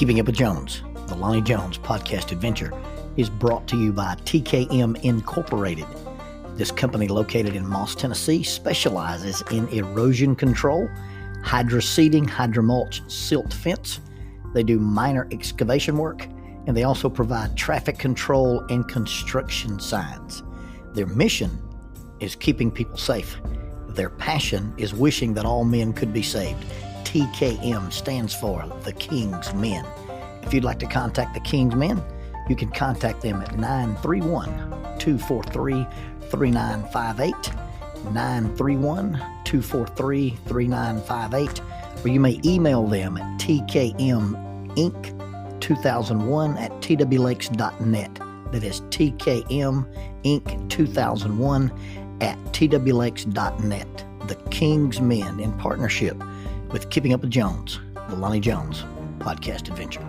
Keeping Up with Jones, the Lonnie Jones podcast adventure, is brought to you by TKM Incorporated. This company, located in Moss, Tennessee, specializes in erosion control, hydroseeding, hydromulch, silt fence. They do minor excavation work, and they also provide traffic control and construction signs. Their mission is keeping people safe. Their passion is wishing that all men could be saved. TKM stands for The King's Men. If you'd like to contact The King's Men, you can contact them at 931-243-3958, 931-243-3958, or you may email them at tkminc2001@twlakes.net. That is tkminc2001@twlakes.net. The King's Men, in partnership with Keeping Up with Jones, the Lonnie Jones podcast adventure.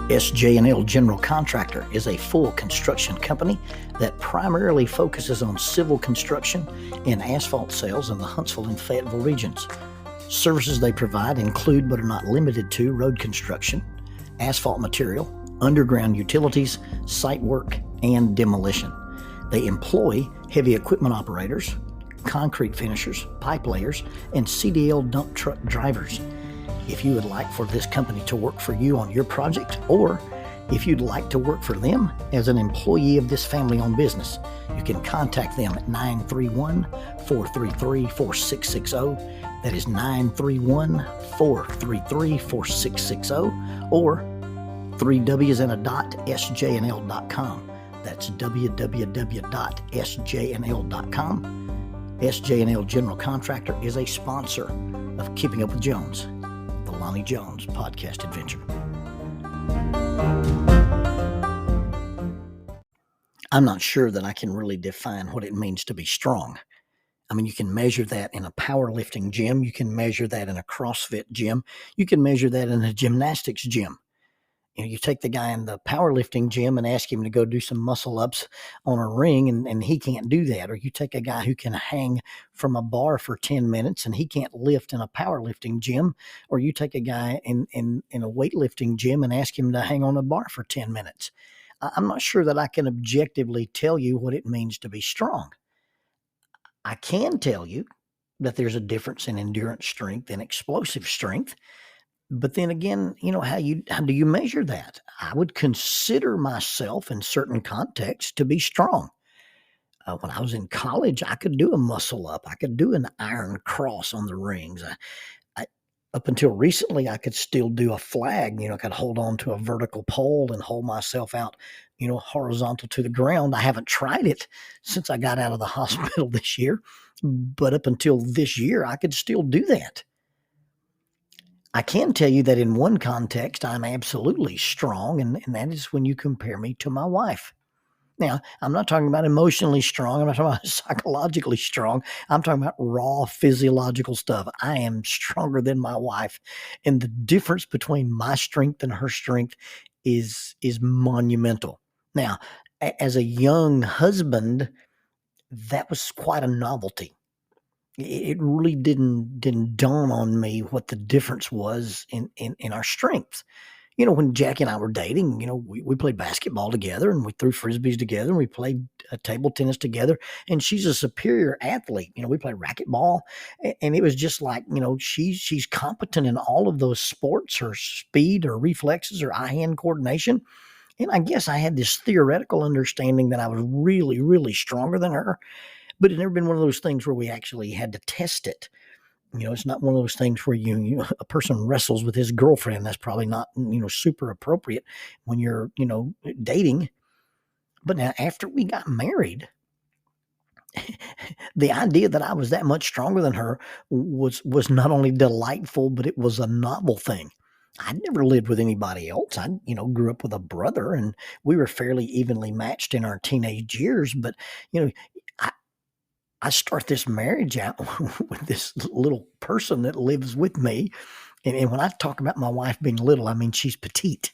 SJ&L General Contractor is a full construction company that primarily focuses on civil construction and asphalt sales in the Huntsville and Fayetteville regions. Services they provide include, but are not limited to, road construction, asphalt material, underground utilities, site work, and demolition. They employ heavy equipment operators, concrete finishers, pipe layers, and CDL dump truck drivers. If you would like for this company to work for you on your project, or if you'd like to work for them as an employee of this family-owned business, you can contact them at 931-433-4660. That is 931-433-4660, or 3W's and a dot, sjnl.com. That's www.sjnl.com. SJ&L General Contractor is a sponsor of Keeping Up with Jones, the Lonnie Jones podcast adventure. I'm not sure that I can really define what it means to be strong. I mean, you can measure that in a powerlifting gym. You can measure that in a CrossFit gym. You can measure that in a gymnastics gym. You know, you take the guy in the powerlifting gym and ask him to go do some muscle ups on a ring, and he can't do that. Or you take a guy who can hang from a bar for 10 minutes and he can't lift in a powerlifting gym. Or you take a guy in a weightlifting gym and ask him to hang on a bar for 10 minutes. I'm not sure that I can objectively tell you what it means to be strong. I can tell you that there's a difference in endurance strength and explosive strength. But then again, you know, how do you measure that? I would consider myself in certain contexts to be strong. When I was in college, I could do a muscle up. I could do an iron cross on the rings. Up until recently, I could still do a flag. You know, I could hold on to a vertical pole and hold myself out, you know, horizontal to the ground. I haven't tried it since I got out of the hospital this year. But up until this year, I could still do that. I can tell you that in one context, I'm absolutely strong, and that is when you compare me to my wife. Now, I'm not talking about emotionally strong. I'm not talking about psychologically strong. I'm talking about raw physiological stuff. I am stronger than my wife, and the difference between my strength and her strength is monumental. Now, as a young husband, that was quite a novelty. It really didn't dawn on me what the difference was in our strengths. You know, when Jackie and I were dating, you know, we played basketball together, and we threw frisbees together, and we played table tennis together, and she's a superior athlete. You know, we played racquetball, and it was just like, you know, she's competent in all of those sports. Her speed, her reflexes, her eye-hand coordination. And I guess I had this theoretical understanding that I was really, really stronger than her. But it's never been one of those things where we actually had to test it. You know, it's not one of those things where a person wrestles with his girlfriend. That's probably not, you know, super appropriate when you're, you know, dating. But now after we got married, the idea that I was that much stronger than her was not only delightful, but it was a novel thing. I'd never lived with anybody else. I, you know, grew up with a brother, and we were fairly evenly matched in our teenage years. But, you know, I start this marriage out with this little person that lives with me. And when I talk about my wife being little, I mean, she's petite.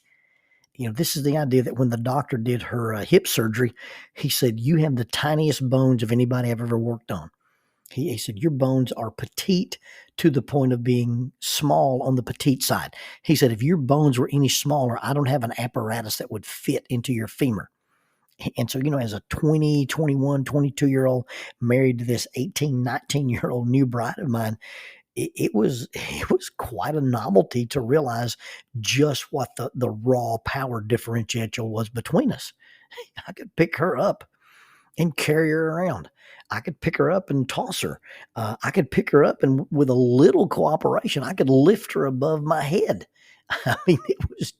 This is the idea that when the doctor did her hip surgery, he said, "You have the tiniest bones of anybody I've ever worked on." He said, "Your bones are petite to the point of being small on the petite side." He said, "If your bones were any smaller, I don't have an apparatus that would fit into your femur." And so, as a 20, 21, 22-year-old married to this 18, 19-year-old new bride of mine, it was quite a novelty to realize just what the raw power differential was between us. I could pick her up and carry her around. I could pick her up and toss her. I could pick her up and with a little cooperation, I could lift her above my head. I mean, it was,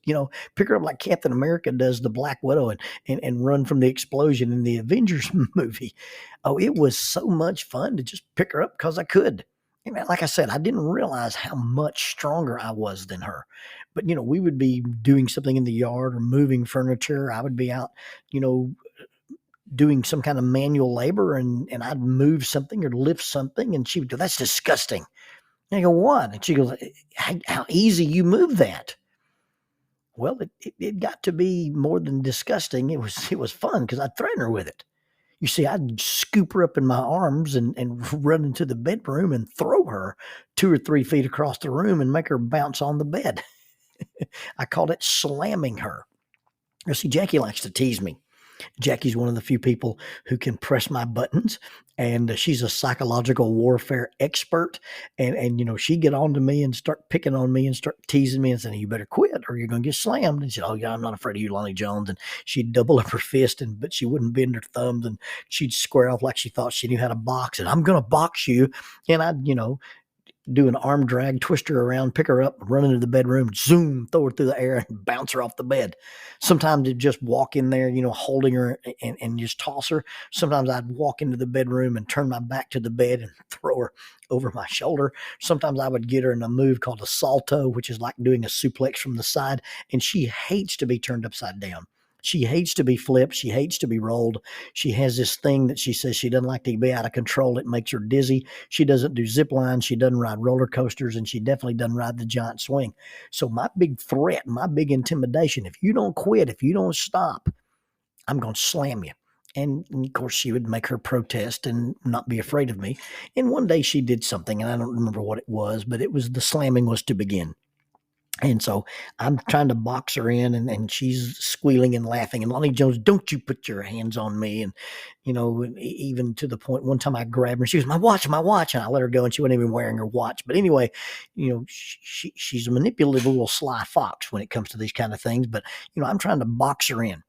pick her up like Captain America does the Black Widow and run from the explosion in the Avengers movie. Oh, it was so much fun to just pick her up because I could. And like I said, I didn't realize how much stronger I was than her. But, we would be doing something in the yard or moving furniture. I would be out, doing some kind of manual labor and I'd move something or lift something and she would go, "That's disgusting." And I go, "What?" And she goes, how easy you move that." Well, it got to be more than disgusting. It was fun because I'd threaten her with it. You see, I'd scoop her up in my arms and run into the bedroom and throw her 2 or 3 feet across the room and make her bounce on the bed. I called it slamming her. You see, Jackie likes to tease me. Jackie's one of the few people who can press my buttons, and she's a psychological warfare expert. And she'd get on to me and start picking on me and start teasing me and saying, "You better quit or you're going to get slammed." And she said, "Oh yeah, I'm not afraid of you, Lonnie Jones." And she'd double up her fist, but she wouldn't bend her thumbs, and she'd square off like she thought she knew how to box. And "I'm going to box you." And I'd, do an arm drag, twist her around, pick her up, run into the bedroom, zoom, throw her through the air, and bounce her off the bed. Sometimes it'd just walk in there, holding her and just toss her. Sometimes I'd walk into the bedroom and turn my back to the bed and throw her over my shoulder. Sometimes I would get her in a move called a salto, which is like doing a suplex from the side, and she hates to be turned upside down. She hates to be flipped. She hates to be rolled. She has this thing that she says she doesn't like to be out of control. It makes her dizzy. She doesn't do zip lines. She doesn't ride roller coasters, and she definitely doesn't ride the giant swing. So my big threat, my big intimidation, if you don't quit, if you don't stop, I'm going to slam you. And of course, she would make her protest and not be afraid of me. And one day she did something, and I don't remember what it was, but the slamming was to begin. And so I'm trying to box her in, and she's squealing and laughing. And Lonnie Jones, "Don't you put your hands on me." And, even to the point, one time I grabbed her, she was, "My watch, my watch." And I let her go, and she wasn't even wearing her watch. But anyway, she's a manipulative little sly fox when it comes to these kind of things. But, I'm trying to box her in.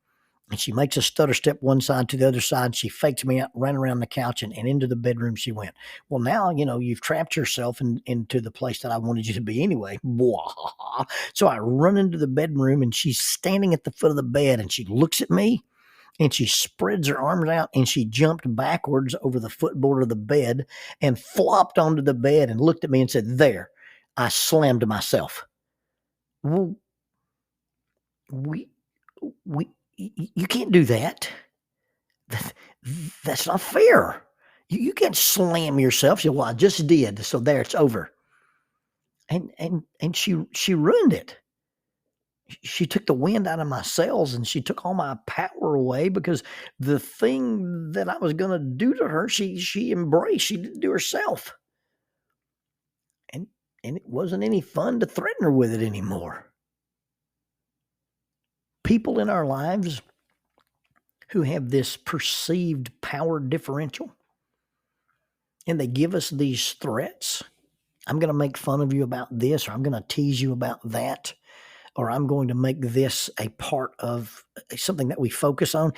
And she makes a stutter step one side to the other side. She fakes me out, ran around the couch, and into the bedroom she went. Well, now, you've trapped yourself into the place that I wanted you to be anyway. Blah. So I run into the bedroom, and she's standing at the foot of the bed, and she looks at me, and she spreads her arms out, and she jumped backwards over the footboard of the bed and flopped onto the bed and looked at me and said, "There, I slammed myself." Well, we, you can't do that. That's not fair. You can't slam yourself. She said, "Well, I just did. So there, it's over." And she ruined it. She took the wind out of my sails and she took all my power away because the thing that I was going to do to her, she embraced. She didn't do herself. And it wasn't any fun to threaten her with it anymore. People in our lives who have this perceived power differential, and they give us these threats. I'm going to make fun of you about this, or I'm going to tease you about that, or I'm going to make this a part of something that we focus on.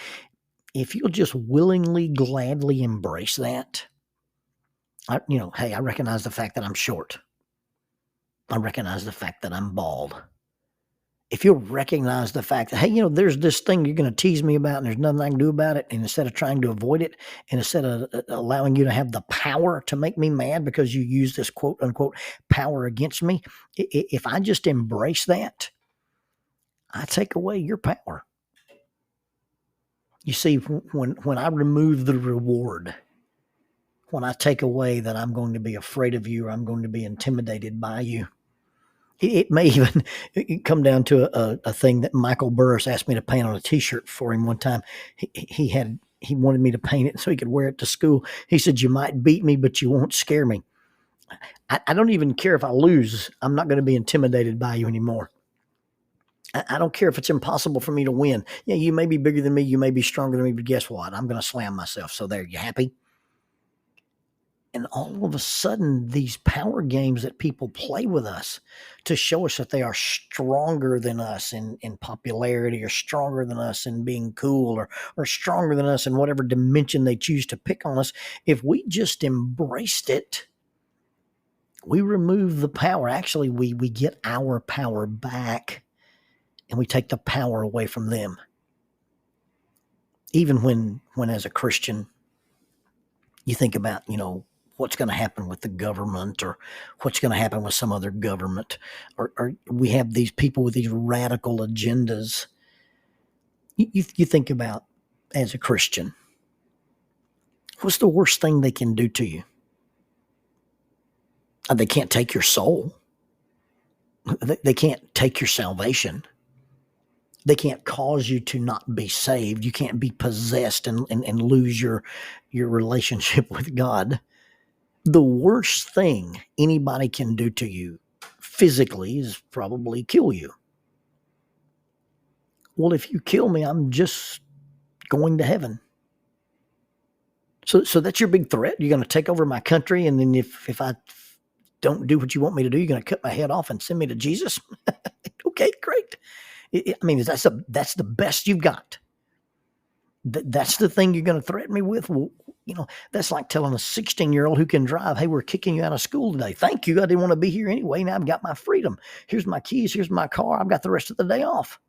If you'll just willingly, gladly embrace that, hey, I recognize the fact that I'm short. I recognize the fact that I'm bald. If you'll recognize the fact that, hey, there's this thing you're going to tease me about and there's nothing I can do about it, and instead of trying to avoid it, and instead of allowing you to have the power to make me mad because you use this quote unquote power against me, if I just embrace that, I take away your power. You see, when I remove the reward, when I take away that I'm going to be afraid of you or I'm going to be intimidated by you, It may even come down to a thing that Michael Burris asked me to paint on a T-shirt for him one time. He wanted me to paint it so he could wear it to school. He said, "You might beat me, but you won't scare me." I don't even care if I lose. I'm not going to be intimidated by you anymore. I don't care if it's impossible for me to win. Yeah, you may be bigger than me. You may be stronger than me, but guess what? I'm going to slam myself. So there, you happy? And all of a sudden, these power games that people play with us to show us that they are stronger than us in popularity, or stronger than us in being cool, or stronger than us in whatever dimension they choose to pick on us, if we just embraced it, we remove the power. Actually, we get our power back, and we take the power away from them. Even when as a Christian, you think about, what's going to happen with the government, or what's going to happen with some other government, or we have these people with these radical agendas. You think about, as a Christian, what's the worst thing they can do to you? They can't take your soul. They can't take your salvation. They can't cause you to not be saved. You can't be possessed and lose your relationship with God. The worst thing anybody can do to you physically is probably kill you. Well, if you kill me, I'm just going to heaven. So that's your big threat. You're going to take over my country, and then if I don't do what you want me to do, you're going to cut my head off and send me to Jesus? Okay, great. That's the best you've got. That's the thing you're going to threaten me with? Well, that's like telling a 16-year-old who can drive, "Hey, we're kicking you out of school today. Thank you. I didn't want to be here anyway. Now I've got my freedom. Here's my keys. Here's my car. I've got the rest of the day off."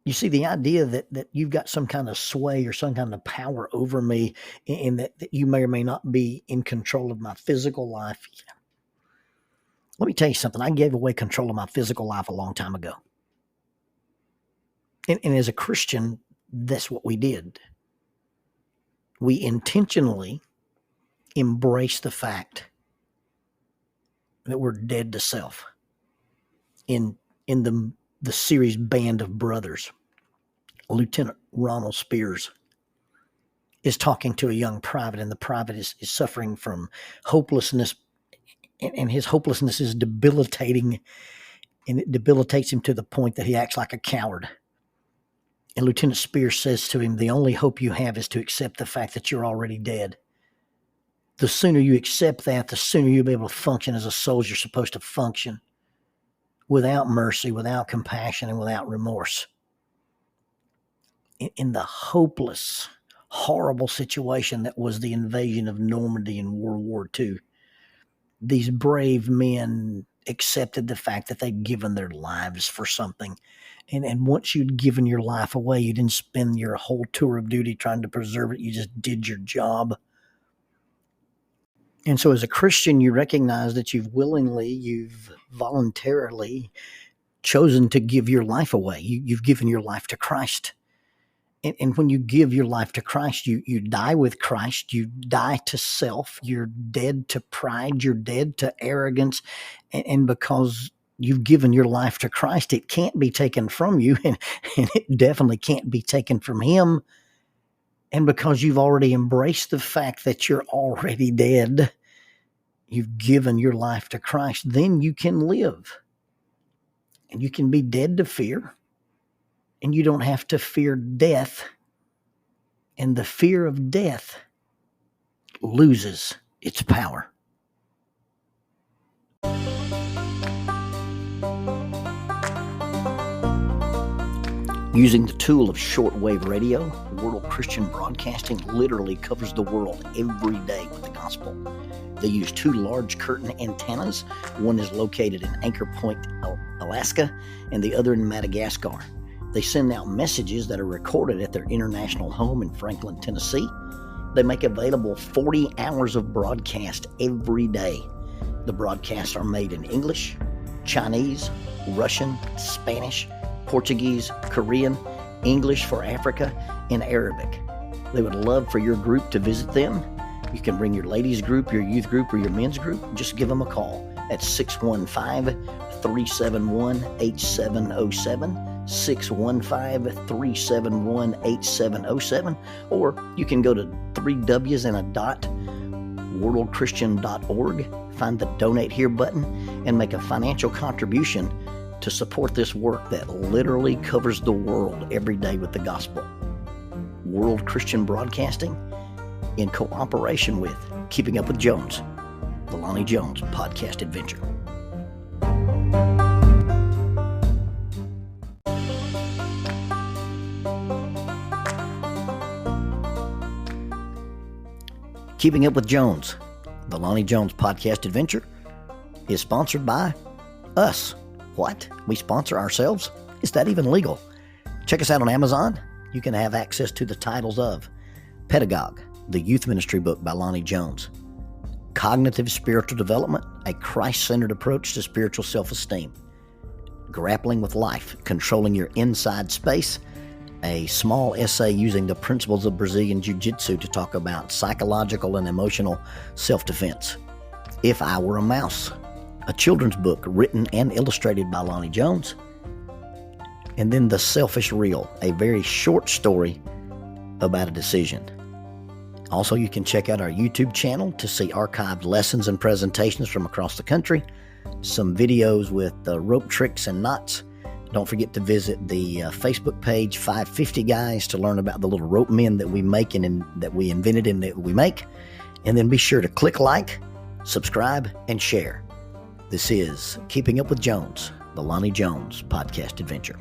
You see, the idea that you've got some kind of sway or some kind of power over me, and that you may or may not be in control of my physical life. Let me tell you something. I gave away control of my physical life a long time ago. And as a Christian, that's what we did. We intentionally embraced the fact that we're dead to self. In the series Band of Brothers, Lieutenant Ronald Spears is talking to a young private, and the private is suffering from hopelessness, and his hopelessness is debilitating, and it debilitates him to the point that he acts like a coward. And Lieutenant Spears says to him, "The only hope you have is to accept the fact that you're already dead. The sooner you accept that, the sooner you'll be able to function as a soldier supposed to function, without mercy, without compassion, and without remorse." In the hopeless, horrible situation that was the invasion of Normandy in World War II, these brave men accepted the fact that they'd given their lives for something. And once you'd given your life away, you didn't spend your whole tour of duty trying to preserve it. You just did your job. And so as a Christian, you recognize that you've voluntarily chosen to give your life away. You've given your life to Christ. And when you give your life to Christ, you die with Christ. You die to self. You're dead to pride. You're dead to arrogance. And because you've given your life to Christ, it can't be taken from you, and it definitely can't be taken from him. And because you've already embraced the fact that you're already dead, you've given your life to Christ, then you can live. And you can be dead to fear. And you don't have to fear death. And the fear of death loses its power. Using the tool of shortwave radio, World Christian Broadcasting literally covers the world every day with the gospel. They use 2 large curtain antennas. One is located in Anchor Point, Alaska, and the other in Madagascar. They send out messages that are recorded at their international home in Franklin, Tennessee. They make available 40 hours of broadcast every day. The broadcasts are made in English, Chinese, Russian, Spanish, Portuguese, Korean, English for Africa, and Arabic. They would love for your group to visit them You can bring your ladies group, your youth group, or your men's group. Just give them a call at 615-371-8707. 615-371-8707, or you can go to worldchristian.org, find the donate here button, and make a financial contribution to support this work that literally covers the world every day with the gospel. World Christian Broadcasting, in cooperation with Keeping Up with Jones, the Lonnie Jones podcast adventure. Keeping Up with Jones, the Lonnie Jones podcast adventure, is sponsored by us. What? We sponsor ourselves? Is that even legal? Check us out on Amazon. You can have access to the titles of Pedagogue, the youth ministry book by Lonnie Jones; Cognitive Spiritual Development, a Christ-centered approach to spiritual self-esteem; Grappling with Life, Controlling Your Inside Space, a small essay using the principles of Brazilian Jiu-Jitsu to talk about psychological and emotional self-defense; If I Were a Mouse, a children's book written and illustrated by Lonnie Jones; and then The Selfish Reel, a very short story about a decision. Also, you can check out our YouTube channel to see archived lessons and presentations from across the country, some videos with rope tricks and knots. Don't forget to visit the Facebook page 550 Guys to learn about the little rope men that we make and that we invented and that we make. And then be sure to click like, subscribe, and share. This is Keeping Up with Jones, the Lonnie Jones podcast adventure.